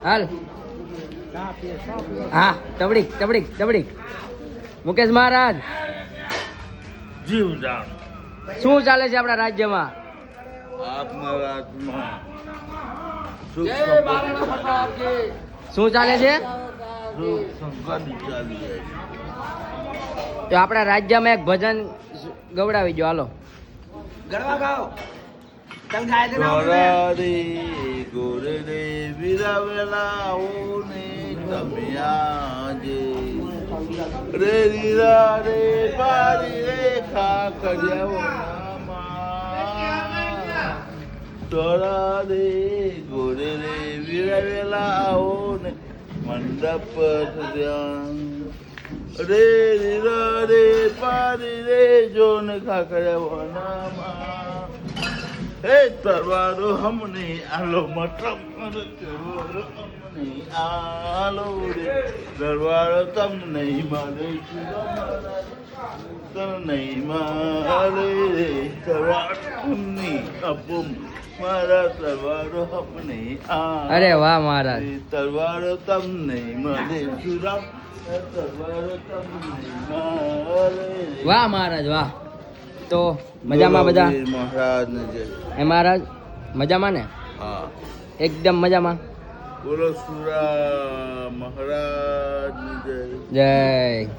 હાલ હા તબડીક તબડીક તબડીક મુકેશ મહારાજ જીવદાન શું ચાલે છે આપણા રાજ્યમાં? આપના રાજમાં શું ચાલે છે? સંકટ ચાલી જાય તો આપણા રાજ્યમાં એક ભજન ગવડાવી જો હાલો. ગરબા ગાઓ. ગોરે ગોરે રે વિરાવેલા ઓને તમે આજે રે રીરા રે પારી રે ખા કર્યા તોરા રે ગોરે રે વિરાવેલા ઓને મંડપ ધ્યાન રે રીરા રે પારી રે જોને ખા કર્યા હે તરવારો હમને આલો મતલબ તરવારો અમને આલો રે તરવારો તમને મારે તર નહીં મારે રે તરવારો અમને અપુમ મારા તરવારો અમને અરે વાહ મહારાજ. તરવારો તમને મારે સુરામ તરવારો તમને મારે વાહ મહારાજ વાહ. તો મજામાં બધા? મહારાજ ને જય. એ મહારાજ મજામાં ને? હા એકદમ મજામાં. બોલો સુરા મહારાજ ની જય. જય.